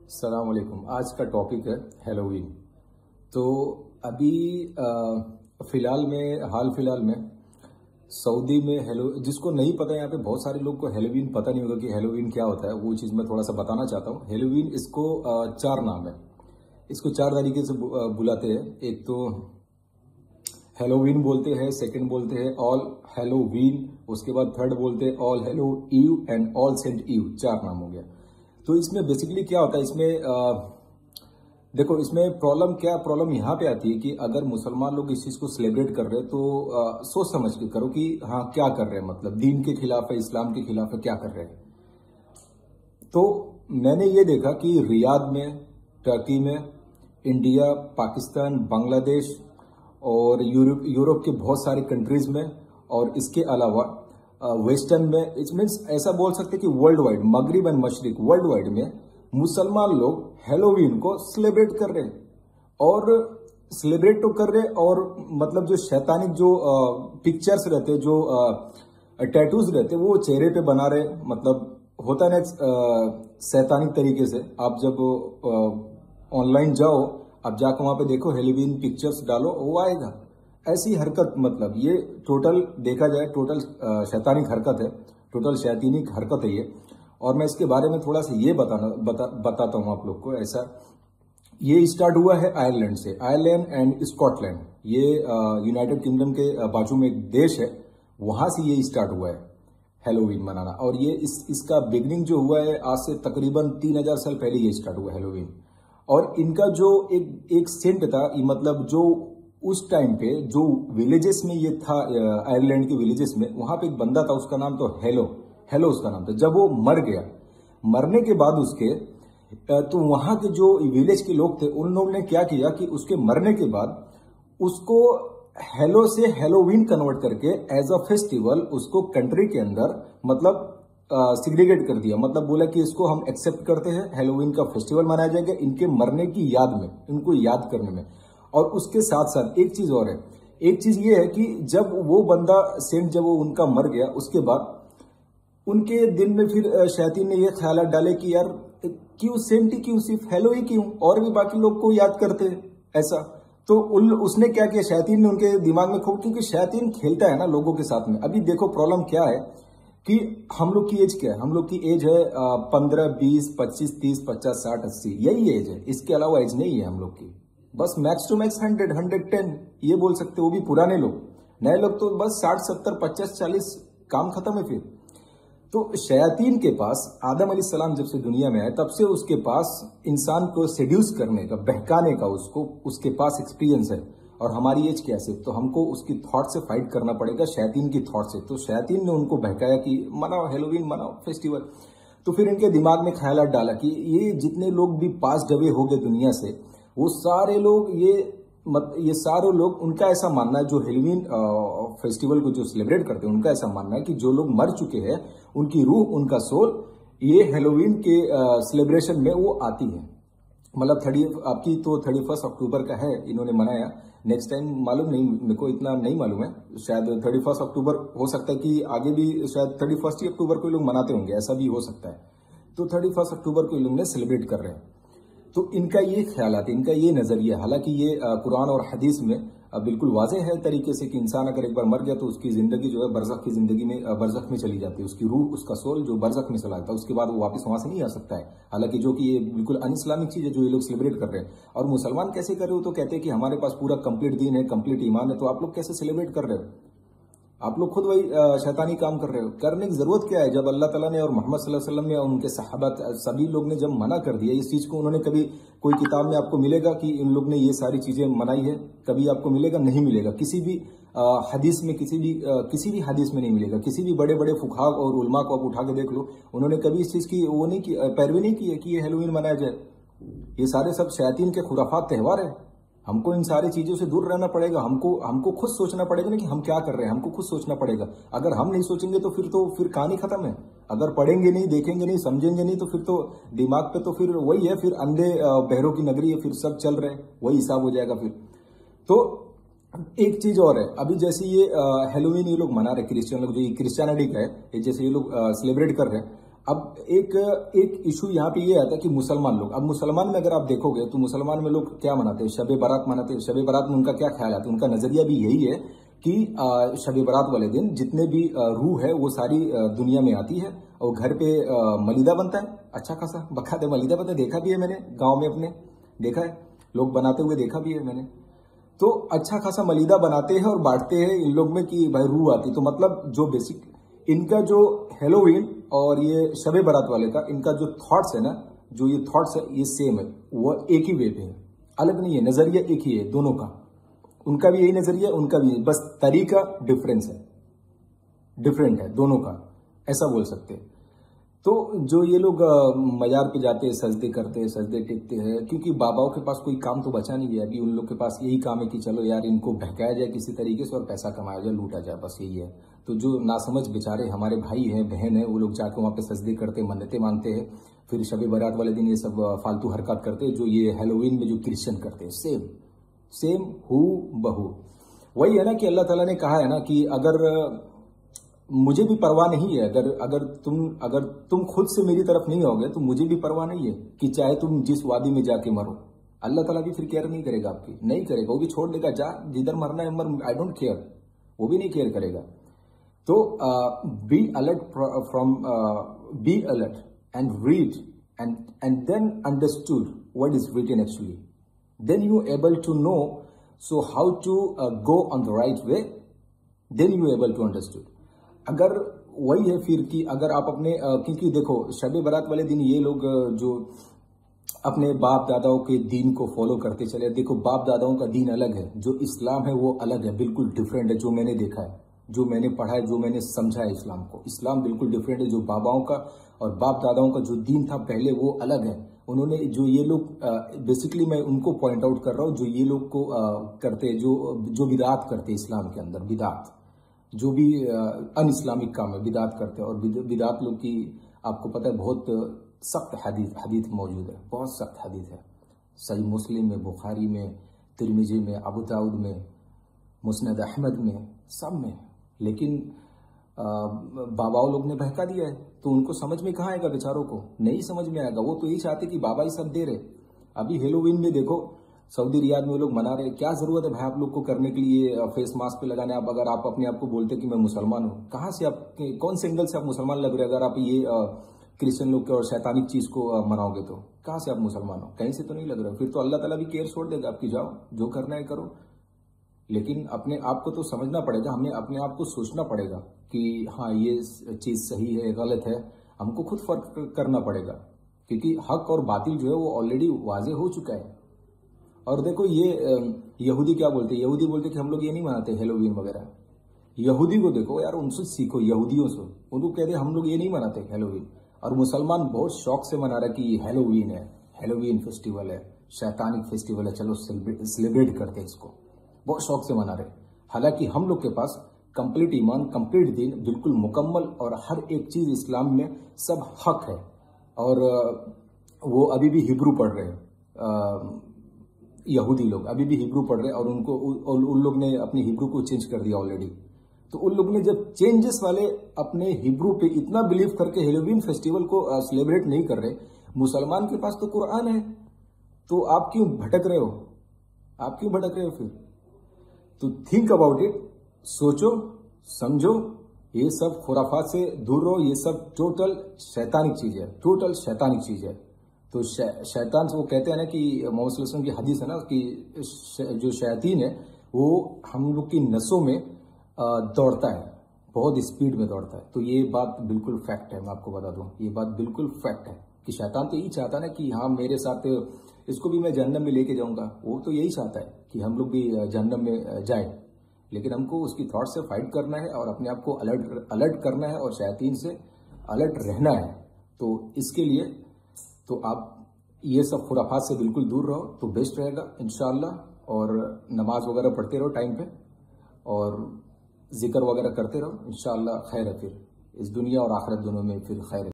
अस्सलाम वालेकुम। आज का टॉपिक है हैलोवीन। तो अभी हाल फिलहाल में सऊदी में जिसको नहीं पता, यहाँ पे बहुत सारे लोग को हैलोवीन पता नहीं होगा कि हैलोवीन क्या होता है। वो चीज़ मैं थोड़ा सा बताना चाहता हूँ। हैलोवीन, इसको चार नाम है, इसको चार तरीके से बुलाते हैं। एक तो हैलोवीन बोलते हैं, सेकंड बोलते हैं ऑल हैलोवीन, उसके बाद थर्ड बोलते हैं all hallow eve and all saint eve. चार नाम हो गया। तो इसमें बेसिकली क्या होता है, इसमें देखो, इसमें प्रॉब्लम यहाँ पे आती है कि अगर मुसलमान लोग इस चीज को सेलिब्रेट कर रहे हैं तो सोच समझ के करो कि हाँ क्या कर रहे हैं, मतलब दीन के खिलाफ है, इस्लाम के खिलाफ है, क्या कर रहे हैं। तो मैंने ये देखा कि रियाद में, टर्की में, इंडिया, पाकिस्तान, बांग्लादेश और यूरोप के बहुत सारे कंट्रीज में, और इसके अलावा वेस्टर्न में, इट मीन्स ऐसा बोल सकते कि वर्ल्ड वाइड, मगरिब एंड मशरिक, वर्ल्ड वाइड में मुसलमान लोग हैलोवीन को सेलिब्रेट कर रहे हैं। और सेलिब्रेट तो कर रहे हैं, और मतलब जो शैतानिक जो पिक्चर्स रहते हैं, जो टैटूज रहते हैं, वो चेहरे पे बना रहे। मतलब होता है ना शैतानिक तरीके से। आप जब ऑनलाइन जाओ, आप जाकर वहां पे देखो, हैलोवीन पिक्चर्स डालो, वो आएगा। ऐसी हरकत, मतलब ये टोटल देखा जाए टोटल शैतानिक हरकत है, टोटल शैतानिक हरकत है ये। और मैं इसके बारे में थोड़ा सा ये बताता हूँ आप लोग को। ऐसा ये स्टार्ट हुआ है आयरलैंड से, आयरलैंड एंड स्कॉटलैंड। ये यूनाइटेड किंगडम के बाजू में एक देश है, वहां से ये स्टार्ट हुआ है हैलोवीन मनाना। और ये इसका बिगनिंग जो हुआ है आज से तकरीबन 3000 साल पहले ये स्टार्ट हुआ हैलोवीन। और इनका जो एक सेंट था, मतलब जो उस टाइम पे जो विलेजेस में ये था, आयरलैंड के विलेजेस में, वहां पे एक बंदा था, उसका नाम तो हेलो उसका नाम था। जब वो मर गया, मरने के बाद उसके तो वहां के जो विलेज के लोग थे, उन लोगों ने क्या किया कि उसके मरने के बाद उसको हेलो से हैलोवीन कन्वर्ट करके एज अ फेस्टिवल उसको कंट्री के अंदर मतलब सिग्रीगेट कर दिया। मतलब बोला कि इसको हम एक्सेप्ट करते हैं, हैलोवीन का फेस्टिवल मनाया जाएगा इनके मरने की याद में, इनको याद करने में। और उसके साथ साथ एक चीज और है, एक चीज ये है कि जब वो बंदा सेंट, जब वो उनका मर गया, उसके बाद उनके दिन में फिर शैतान ने ये ख्याल डाले कि यार क्यों सेंट ही क्यों, सिर्फ हेलो ही क्यों, और भी बाकी लोग को याद करते हैं ऐसा। तो उसने क्या किया, शैतान ने उनके दिमाग में खूब, क्योंकि शैतान खेलता है ना लोगों के साथ में। अभी देखो प्रॉब्लम क्या है कि हम लोग की एज क्या है, हम लोग की एज है 15, 20, 25, 30, 50, 60, 80, यही एज है। इसके अलावा एज नहीं है हम लोग की। बस मैक्स टू मैक्स 100, 110 ये बोल सकते, वो भी पुराने लोग। नए लोग तो बस 60, 70, 50, 40, काम खत्म है फिर। तो शयातीन के पास, आदम अलैहिस्सलाम जब से दुनिया में आए तब से उसके पास इंसान को सेड्यूस करने का, बहकाने का, उसके पास एक्सपीरियंस है। और हमारी एज कैसे, तो हमको उसकी थॉट से फाइट करना पड़ेगा, शयातीन की थॉट से। तो शयातीन ने उनको बहकाया कि मनाओ हैलोवीन, मनाओ फेस्टिवल। तो फिर इनके दिमाग में ख्याल डाला कि ये जितने लोग भी पास डबे हो गए दुनिया से, वो सारे लोग ये सारे लोग, उनका ऐसा मानना है, जो हैलोवीन फेस्टिवल को जो सेलिब्रेट करते हैं, उनका ऐसा मानना है कि जो लोग मर चुके हैं, उनकी रूह, उनका सोल, ये हैलोवीन के सेलिब्रेशन में वो आती है। मतलब आपकी तो 31 अक्टूबर का है, इन्होंने मनाया। नेक्स्ट टाइम मालूम नहीं, मेरे को इतना नहीं मालूम है, शायद 31 अक्टूबर हो सकता है कि आगे भी शायद 31 अक्टूबर को लोग मनाते होंगे, ऐसा भी हो सकता है। तो 31 अक्टूबर को लोग सेलिब्रेट कर रहे हैं। तो इनका ये ख्यालात, इनका ये नजरिया, हालांकि ये कुरान और हदीस में बिल्कुल वाज़ेह है तरीके से कि इंसान अगर एक बार मर गया तो उसकी जिंदगी जो है बरज़ख की जिंदगी में, बरज़ख में चली जाती है। उसकी रूह, उसका सोल जो बरज़ख में चला जाता है, उसके बाद वो वापस वहां से नहीं आ सकता है। हालांकि जो कि ये बिल्कुल अनइस्लामिक चीज है जो ये लोग सेलिब्रेट कर रहे हैं। और मुसलमान कैसे कर रहे हो, तो कहते हैं कि हमारे पास पूरा कंप्लीट दीन है, कंप्लीट ईमान है, तो आप लोग कैसे सेलिब्रेट कर रहे हो? आप लोग खुद वही शैतानी काम कर रहे हो। करने की जरूरत क्या है, जब अल्लाह ताला ने और मोहम्मद सल्लल्लाहु अलैहि वसल्लम ने और उनके सहाबा सभी लोग ने जब मना कर दिया इस चीज को, उन्होंने कभी कोई किताब में आपको मिलेगा कि इन लोग ने ये सारी चीजें मनाई है? कभी आपको मिलेगा? नहीं मिलेगा। किसी भी हदीस में, किसी भी हदीस में नहीं मिलेगा। किसी भी बड़े बड़े फुकाहा और उलमा को आप उठा के देख लो, उन्होंने कभी इस चीज की वो नहीं की, पैरवी नहीं की है कि ये हैलोवीन मनाया जाए। ये सारे सब शैतान के खुराफात त्योहार है। हमको इन सारी चीजों से दूर रहना पड़ेगा। हमको खुद सोचना पड़ेगा ना कि हम क्या कर रहे हैं, हमको खुद सोचना पड़ेगा। अगर हम नहीं सोचेंगे तो फिर कहानी खत्म है। अगर पढ़ेंगे नहीं, देखेंगे नहीं, समझेंगे नहीं, तो फिर तो दिमाग पे तो फिर वही है, फिर अंधे बहरों की नगरी है, फिर सब चल रहे, वही हिसाब हो जाएगा फिर। तो एक चीज और है, अभी जैसे ये हैलोवीन ये लोग मना रहे, क्रिश्चियन लोग, जो क्रिश्चियनिटी का है, जैसे ये लोग सेलिब्रेट कर रहे हैं। अब एक इशू यहाँ पे ये आता है कि मुसलमान लोग, अब मुसलमान में अगर आप देखोगे तो मुसलमान में लोग क्या मनाते हैं, शब बारात मनाते हैं। शब बारात में उनका क्या ख्याल आता है, उनका नजरिया भी यही है कि शब बारात वाले दिन जितने भी रूह है वो सारी दुनिया में आती है और घर पे मलीदा बनता है, अच्छा खासा बकायदे मलीदा बनता है। देखा भी है मैंने, गाँव में अपने देखा है, लोग बनाते हुए देखा भी है मैंने। तो अच्छा खासा मलीदा बनाते हैं और बांटते हैं इन लोग में कि भाई रूह आती। तो मतलब जो बेसिक इनका जो हैलोवीन और ये शबे बारात वाले का इनका जो थॉट्स है ना, जो ये थॉट्स है ये सेम है, वो एक ही वे पे है, अलग नहीं है, नजरिया एक ही है दोनों का। उनका भी यही नजरिया, उनका भी यही, बस तरीका डिफरेंस है, डिफरेंट है दोनों का, ऐसा बोल सकते हैं। तो जो ये लोग मजार पे जाते हैं, सजदे करते हैं, सजदे टेकते हैं, क्योंकि बाबाओं के पास कोई काम तो बचा नहीं है अभी। उन लोग के पास यही काम है कि चलो यार इनको बहकाया जाए किसी तरीके से और पैसा कमाया जाए, लूटा जाए, बस यही है। तो जो नासमझ बेचारे हमारे भाई हैं, बहन है, वो लोग जाके वहां पे सजदे करते, मन्नतें मांगते हैं, फिर शब बारात वाले दिन ये सब फालतू हरकत करते हैं जो ये हैलोवीन में जो क्रिश्चियन करते हैं, सेम सेम हू बहू। वही है ना कि अल्लाह ताला ने कहा है ना कि अगर मुझे भी परवाह नहीं है, अगर तुम खुद से मेरी तरफ नहीं होगे तो मुझे भी परवाह नहीं है कि चाहे तुम जिस वादी में जाके मरो, अल्लाह ताला भी फिर केयर नहीं करेगा आपकी, नहीं करेगा, वो भी छोड़ देगा, जा जिधर मरना है मर, आई डोंट केयर, वो भी नहीं केयर करेगा। तो be alert and read and then understood what is written actually, then you able to know so how to go on the right way, then you able to understood. अगर वही है फिर कि अगर आप अपने क्योंकि देखो शब बारात वाले दिन ये लोग जो अपने बाप दादाओं के दीन को फॉलो करते चले, देखो बाप दादाओं का दीन अलग है, जो इस्लाम है वो अलग है, बिल्कुल डिफरेंट है। जो मैंने देखा है, जो मैंने पढ़ा है, जो मैंने समझा है इस्लाम को, इस्लाम बिल्कुल डिफरेंट है। जो बाबाओं का और बाप दादाओं का जो दीन था पहले वो अलग है। उन्होंने जो ये लोग बेसिकली मैं उनको पॉइंट आउट कर रहा हूँ, जो ये लोग को करते, जो बिदात करते इस्लाम के अंदर, बिदात जो भी अन इस्लामिक काम है, बिदात करते हैं। और बिदात लोग की आपको पता है बहुत सख्त हदीस मौजूद है, बहुत सख्त हदीस है, सही मुस्लिम में, बुखारी में, तिरमिजी में, अबू दाऊद में, मुस्नद अहमद में, सब में। लेकिन बाबाओं लोग ने बहका दिया है, तो उनको समझ में कहाँ आएगा, बेचारों को नहीं समझ में आएगा। वो तो यही चाहते कि बाबा ही सब दे रहे। अभी हेलोवीन में देखो सऊदी रियाद में लोग मना रहे, क्या जरूरत है भाई आप लोग को करने के लिए फेस मास्क पे लगाने। आप अगर आप अपने आप को बोलते कि मैं मुसलमान हूँ, कहाँ से आप, कौन से एंगल से आप मुसलमान लग रहे? अगर आप ये क्रिश्चियन लोग के और शैतानिक चीज को मनाओगे तो कहाँ से आप मुसलमान हो? कहीं से तो नहीं लग रहा। फिर तो अल्लाह ताला भी केयर छोड़ देगा आपकी, जाओ जो करना है करो। लेकिन अपने आप को तो समझना पड़ेगा, हमें अपने आप को सोचना पड़ेगा कि हाँ ये चीज सही है गलत है, हमको खुद फर्क करना पड़ेगा, क्योंकि हक और बातिल जो है वो ऑलरेडी वाजे हो चुका है। और देखो ये यहूदी क्या बोलते हैं, यहूदी बोलते कि हम लोग ये नहीं मनाते हेलोवीन वगैरह। यहूदी को देखो यार, उनसे सीखो, यहूदियों से। उनको कहते हम लोग ये नहीं मनाते हेलोवीन, और मुसलमान बहुत शौक से मना रहा कि हेलोवीन है, हेलोवीन फेस्टिवल है, शैतानिक फेस्टिवल है, चलो सेलिब्रेट करते हैं इसको, बहुत शौक से मना रहे। हालांकि हम लोग के पास कंप्लीट ईमान, कंप्लीट दीन, बिल्कुल मुकम्मल, और हर एक चीज इस्लाम में सब हक है। और वो अभी भी हिब्रू पढ़ रहे हैं, यहूदी लोग अभी भी हिब्रू पढ़ रहे हैं, और उन लोग ने अपनी हिब्रू को चेंज कर दिया ऑलरेडी। तो उन लोग ने जब चेंजेस वाले अपने हिब्रू पे इतना बिलीव करके हेलोवीन फेस्टिवल को सेलिब्रेट नहीं कर रहे, मुसलमान के पास तो कुरान है, तो आप क्यों भटक रहे हो? आप क्यों भटक रहे हो फिर? तो थिंक अबाउट इट, सोचो समझो, ये सब खुराफात से दूर रहो। ये सब टोटल शैतानिक चीज है, टोटल शैतानिक चीज है। तो शैतान से वो कहते हैं ना कि मोहम्मद सल्लल्लाहु अलैहि वसल्लम की हदीस है ना कि जो शैतान है वो हम लोग की नसों में दौड़ता है, बहुत स्पीड में दौड़ता है। तो ये बात बिल्कुल फैक्ट है, मैं आपको बता दूं, ये बात बिल्कुल फैक्ट है कि शैतान तो यही चाहता है ना कि हाँ मेरे साथ इसको भी मैं जहन्नम में लेके जाऊंगा। वो तो यही चाहता है कि हम लोग भी जहन्नम में जाए, लेकिन हमको उसकी थॉट से फाइट करना है और अपने आप को अलर्ट करना है और शैतान से अलर्ट रहना है। तो इसके लिए तो आप ये सब खुराफात से बिल्कुल दूर रहो तो बेस्ट रहेगा इंशाअल्लाह। और नमाज वगैरह पढ़ते रहो टाइम पे, और जिक्र वगैरह करते रहो, इंशाअल्लाह खैर है। फिर इस दुनिया और आखिरत दोनों में फिर खैर है।